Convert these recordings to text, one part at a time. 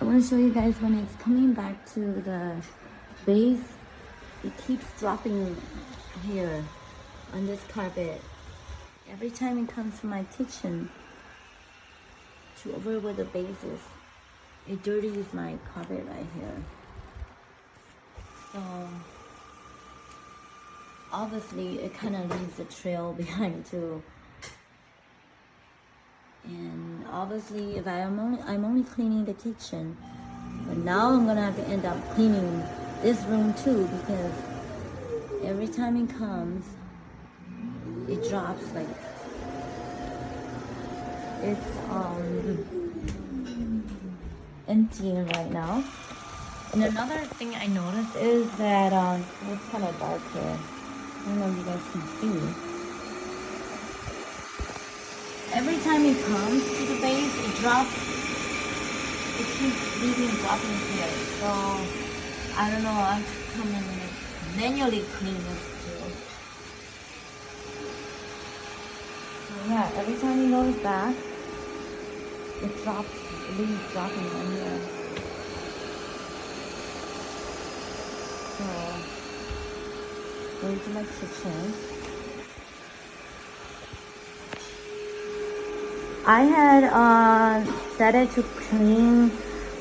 I want to show you guys when it's coming back to the base, it keeps dropping here on this carpet. Every time it comes to my kitchen to over where the base is, it dirties my carpet right here. So obviously it kind of leaves a trail behind too. And obviously if I'm only cleaning the kitchen, but now I'm gonna have to end up cleaning this room too, because every time it comes, it drops. Like it's emptying right now. And another thing I noticed is that it's kind of dark here. I don't know if you guys can see. Every time it comes to the base, it drops. It keeps leaving dropping here. So I don't know. I have to come and manually clean this too. So yeah, every time you notice that, it drops. It leaves dropping on here. So going to my kitchen. I had set it to clean.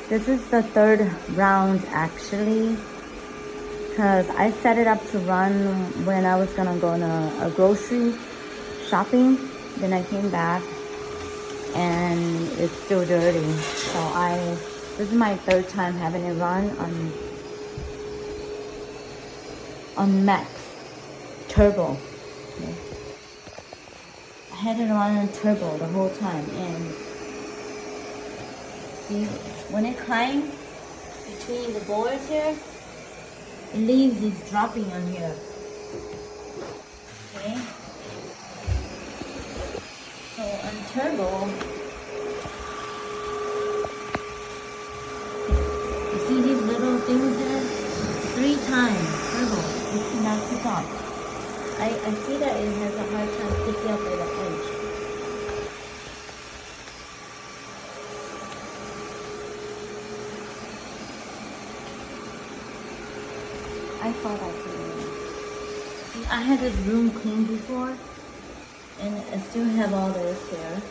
This is the third round actually, because I set it up to run when I was gonna go on a grocery shopping. Then I came back and it's still dirty. So this is my third time having it run on max turbo. Okay. I had it on turbo the whole time, and see, when it climbs between the boards here, it leaves this dropping on here. Okay. So on turbo, you see these little things there? 3 times turbo, it cannot pick up. I see that it has a hard time picking up at the edge. I thought I could. See, I had this room cleaned before, and I still have all this here.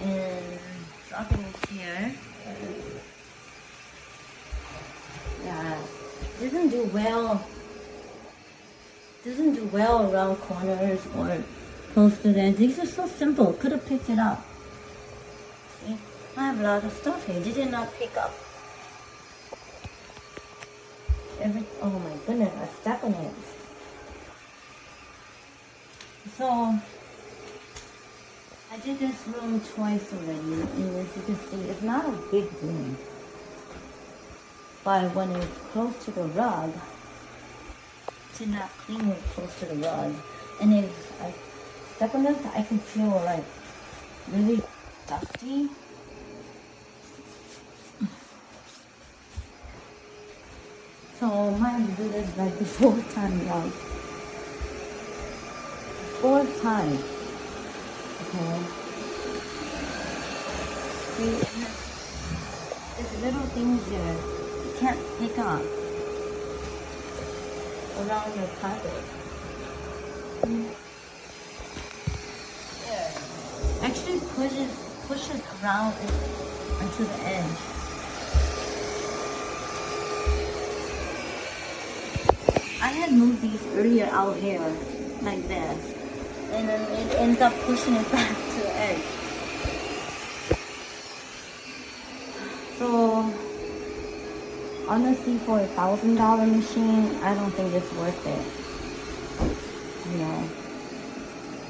And dropping is here. Yeah, doesn't do well. Doesn't do well around corners or close to them. These are so simple. Could have picked it up. See, I have a lot of stuff here. Did not pick up. Oh my goodness, I stepped on it. So I did this room twice already, and as you can see, it's not a big room. But when it's close to the rug, to not clean it close to the rug, and if I step on this, I can feel like really dusty. So I might have to do this like the 4th time now. 4th time. Okay. See, there's little things there you can't pick up around your carpet. There. Actually pushes around onto the edge. I had moved these earlier out here like this, and then it ends up pushing it back to the edge. So honestly, for a $1,000 machine, I don't think it's worth it. You know,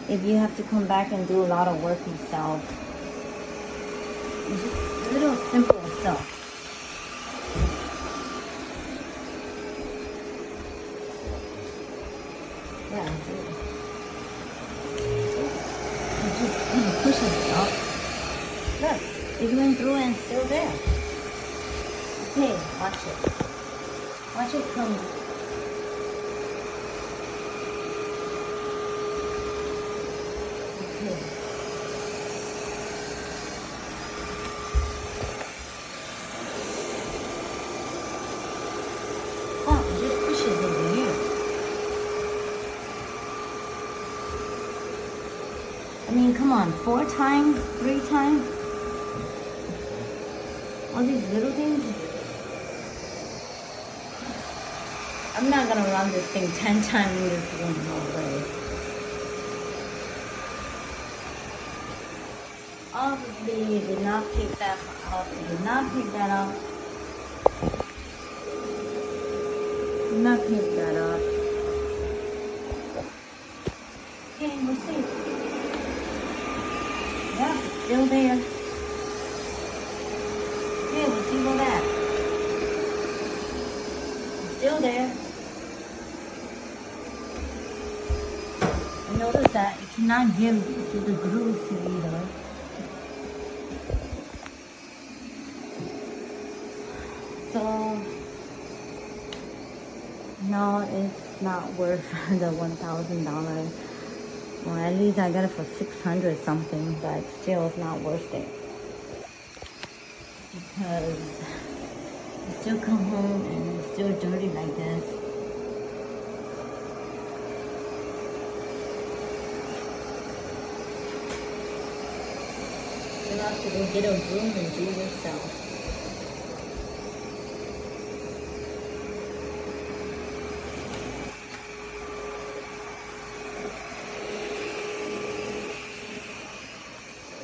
if you have to come back and do a lot of work yourself, it's just little simple stuff. Yeah, it just kind of pushes it up. Look, it went through and it's still there. Okay, watch it. Watch it come. Okay. on, 4 times, 3 times. All these little things. I'm not gonna run this thing 10 times in this room, no way. Obviously, did not pick that up. Did not pick that up. Did not pick that up. Okay, we'll see. Yeah, it's still there. Okay, we'll see about that. It's still there. I noticed that you cannot give to the grooves here either. So, no, it's not worth the $1,000. Well, at least I got it for 600 something, but still it's not worth it. Because you still come home and it's still dirty like this. You have to go get a broom and do it yourself.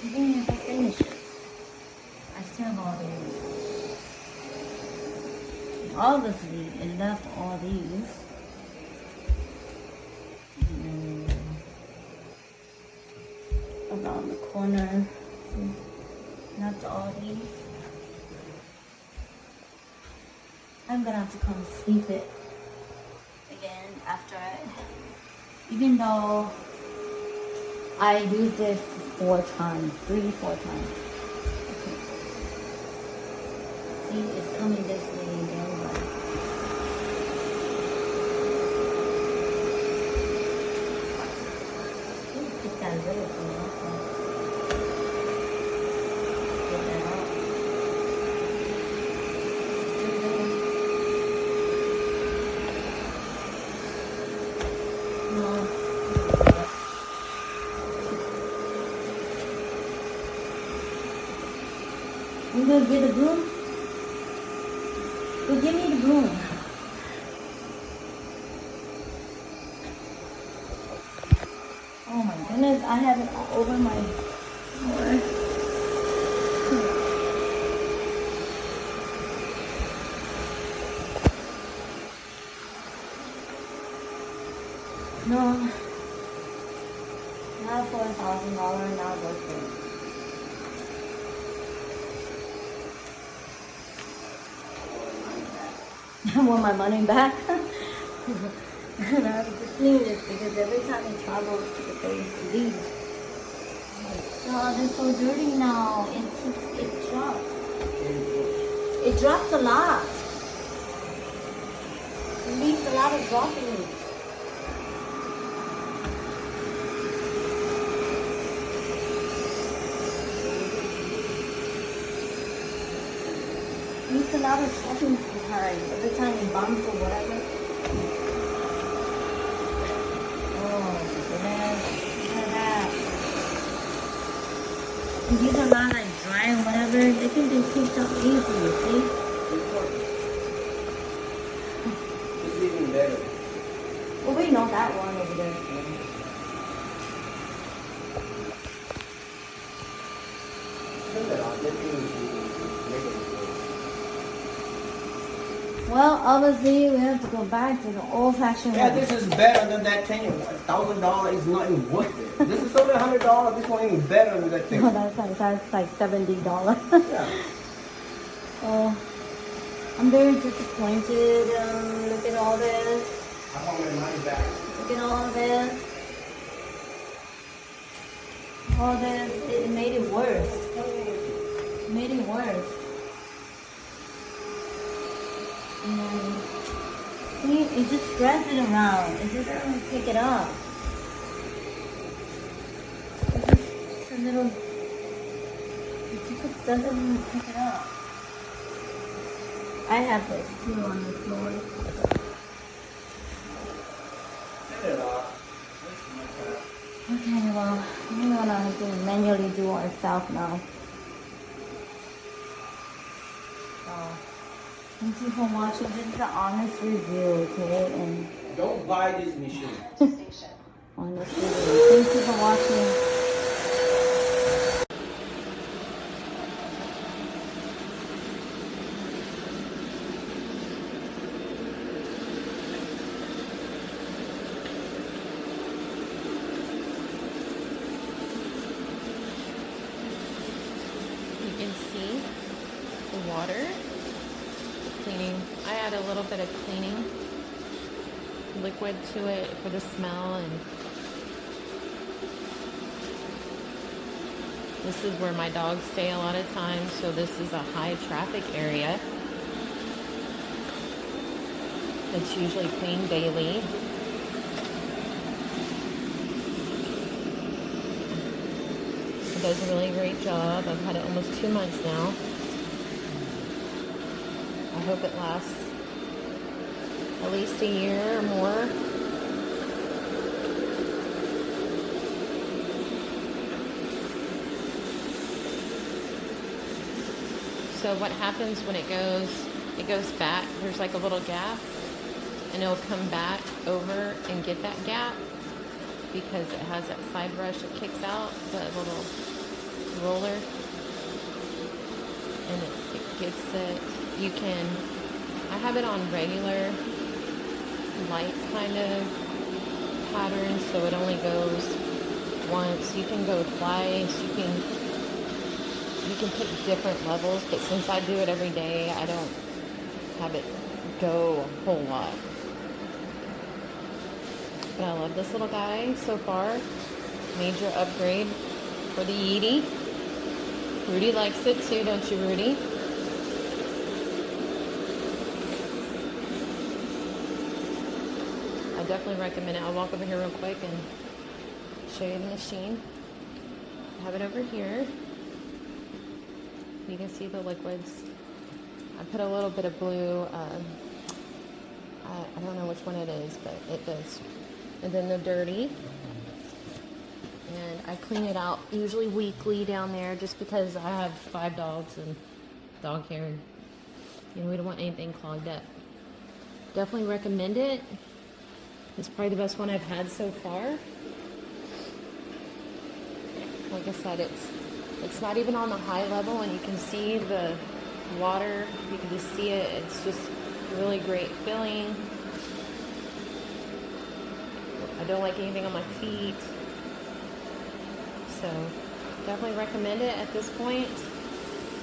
Even if I finish it, I still have all these. Obviously, it left all these. Around the corner. Left all these. I'm gonna have to come sweep it again after it. Even though I used it 4 times, 3-4 times. Okay. See, it's coming this way again, but pick that little thing up. Get that out. No. You gonna get the broom? Go give me the broom. Oh my goodness, I have it all over my floor. No, not for $1,000, not worth it. I want my money back. I have to clean this because every time it travels to the face, it leaves. Oh, they're so dirty now. It drops. It drops a lot. It leaves a lot of droppings. Leaves a lot of droppings behind every time it bumps or whatever. Oh my goodness. Look at that. And these are not like dry or whatever. They can be picked up easily, see? It's even better. Oh wait, no, that one over there. Look at that. That thing is making it. Well, obviously we have to go back to the old-fashioned Yeah, way. this is better than that thing. $1,000 is not even worth it. This is only $100. This one ain't better than that thing. No, that's like $70. Yeah. So I'm very disappointed. Look at all this. I want my money back. Look at all this. All this. It made it worse. It made it worse. And see, it just spreads it around. It just doesn't pick it up. It's a little. It just doesn't pick it up. I have this too on the floor. Turn it off. Okay, well, we're gonna manually do ourselves now. So, thank you for watching. This is an honest review, okay? And Don't buy this machine. honest review. Thank you for watching. You can see the water cleaning. I add a little bit of cleaning liquid to it for the smell, and this is where my dogs stay a lot of times, so this is a high traffic area. It's usually cleaned daily. It does a really great job. I've had it almost 2 months now. I hope it lasts at least a year or more. So what happens when it goes back, there's like a little gap, and it'll come back over and get that gap because it has that side brush that kicks out, the little roller, and it gets it. You can, I have it on regular light kind of pattern, so it only goes once. You can go twice, you can pick different levels, but since I do it every day, I don't have it go a whole lot. But I love this little guy so far. Major upgrade for the Yeedi. Rudy likes it too, don't you, Rudy? I definitely recommend it. I'll walk over here real quick and show you the machine. I have it over here. You can see the liquids. I put a little bit of blue. I don't know which one it is, but it does. And then the dirty. And I clean it out usually weekly down there just because I have 5 dogs and dog hair. And, you know, we don't want anything clogged up. Definitely recommend it. It's probably the best one I've had so far. Like I said, it's not even on the high level, and you can see the water. You can just see it. It's just really great filling. I don't like anything on my feet. So definitely recommend it at this point.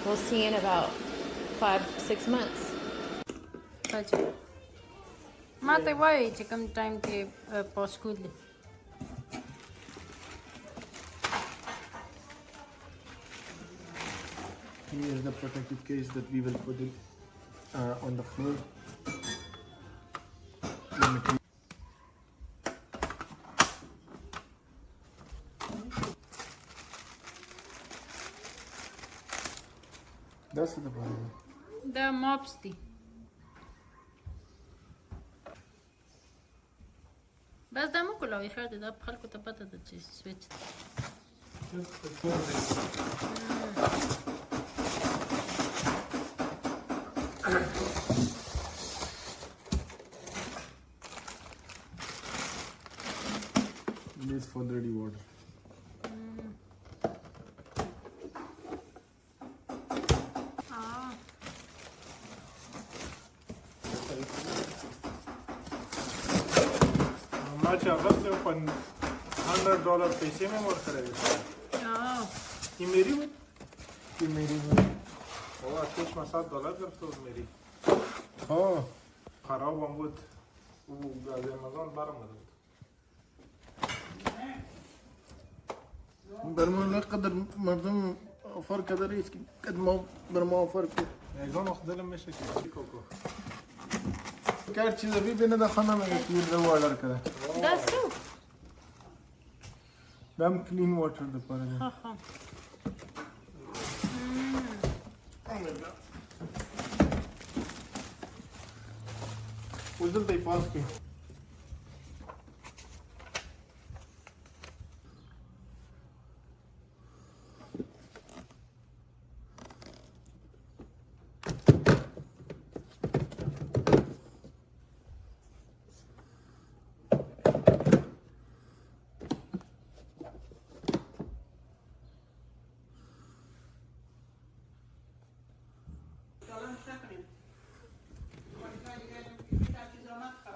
We'll see in about 5-6 months. Mate, why? Come time to post school. Here is the protective case that we will put it on the floor. That's the problem. The mops the. بس ده ممكن لو يخرج ده بخلكوا تبطل تسويتش. This for dirty water. अच्छा बस जो $100 पैसे में और करेगा ये मेरी में वो आतिश में $7 करते हो मेरी हाँ खराब आमूद वो गाज़ अमेज़न 12 मदद برمون قدر مردم فرق داره است که قد ما بر ما فرق أيضاً أخذ لهم مش كوكو کار چیز بھی بینه ده خانه مگه کلین رو آردر کرده That's true. دم کلین واتر ده پاره وزل تی پاس کی happening? What is that? You thought you don't have to.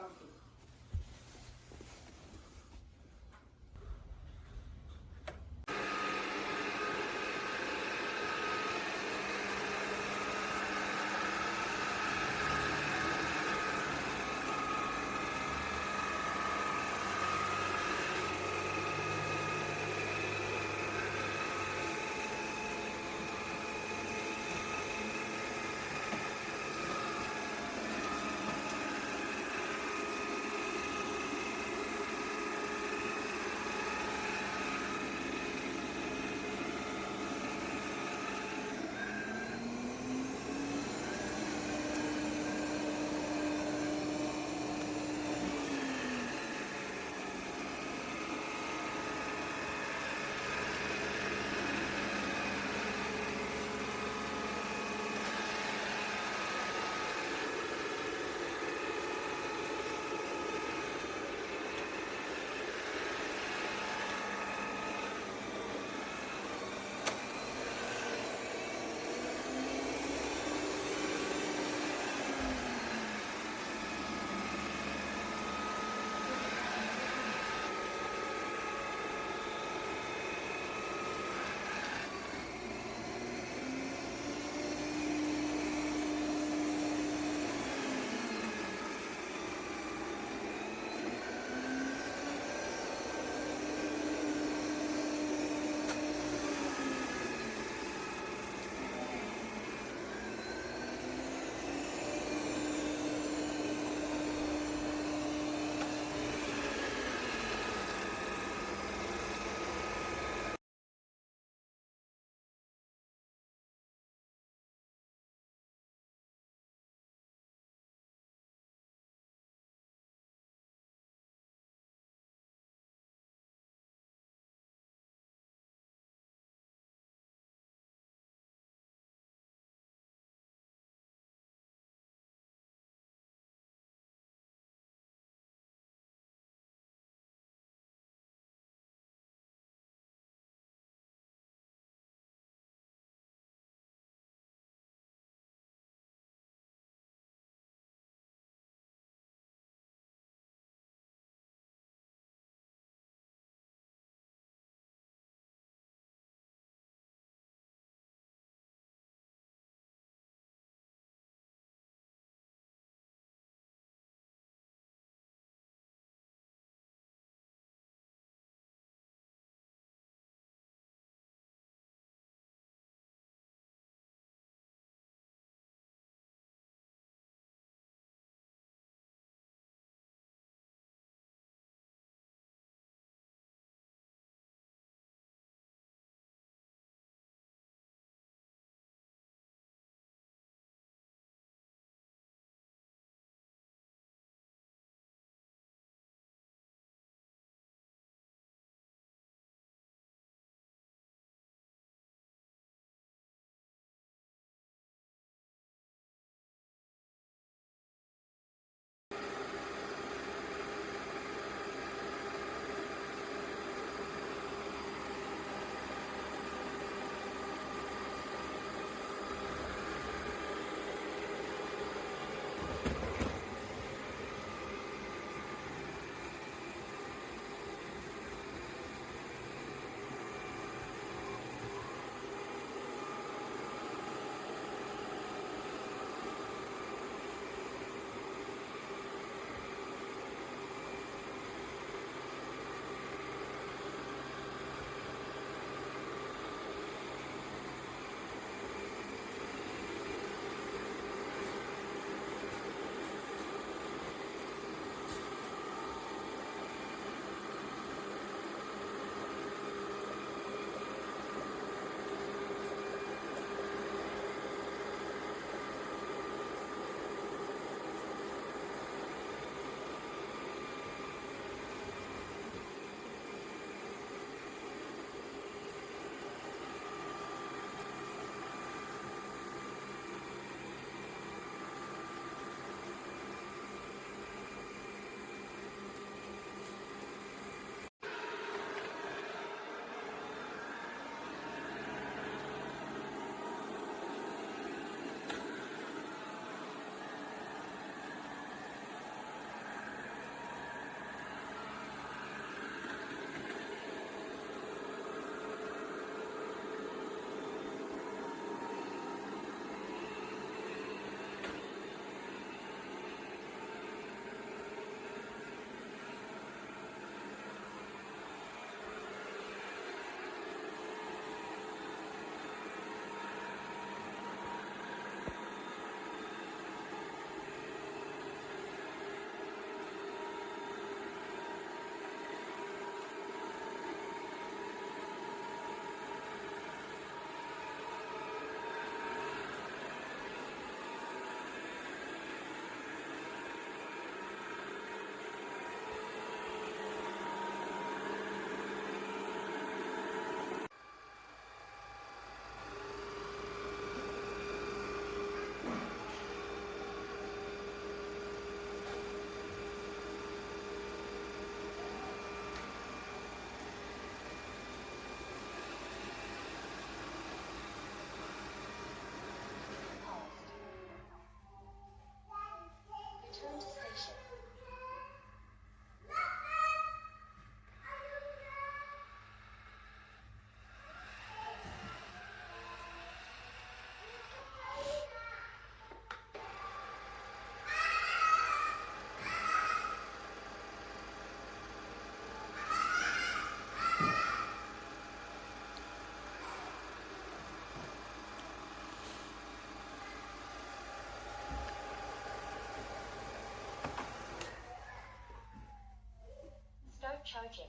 Start charging.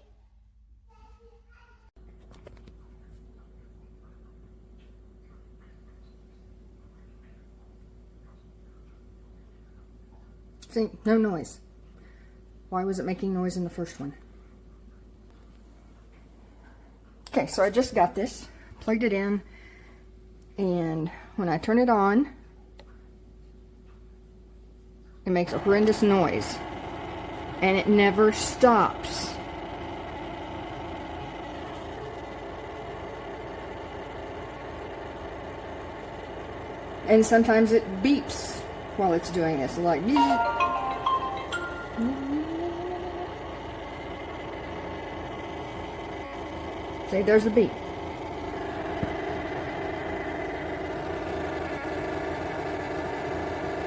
See, no noise. Why was it making noise in the first one? Okay, so I just got this, plugged it in, and when I turn it on, it makes a horrendous noise, and it never stops. And sometimes it beeps while it's doing this, like beep. See, there's a beep.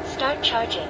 Start charging.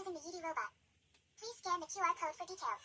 choosing the Yeedi robot. Please scan the QR code for details.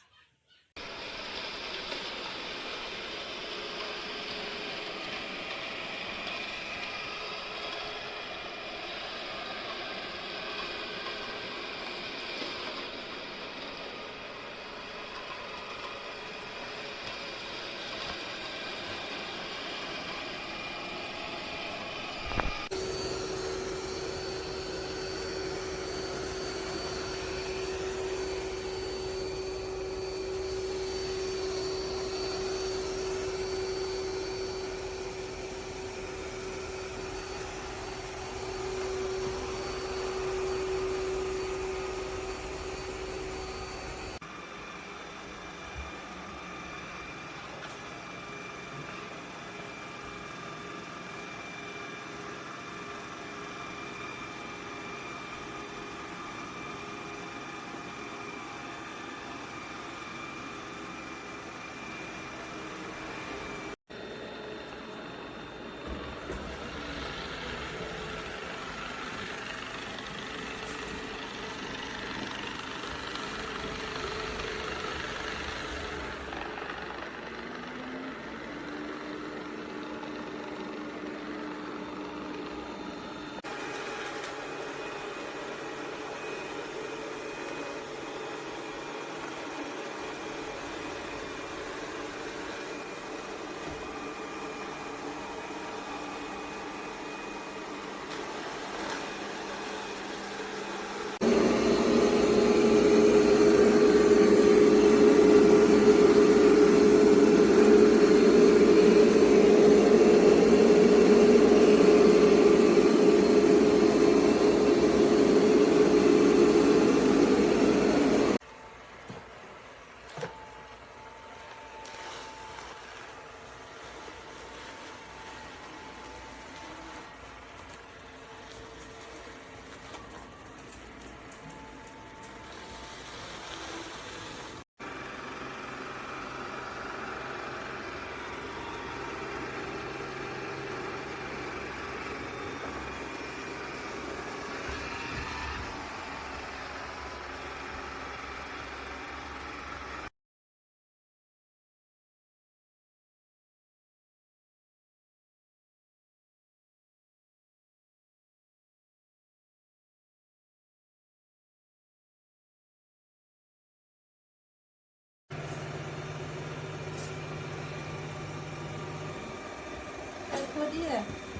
拖地，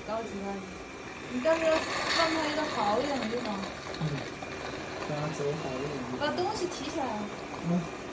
高级高级。你到时候换它一个好一点的地方，让它走好一点。把东西提起来。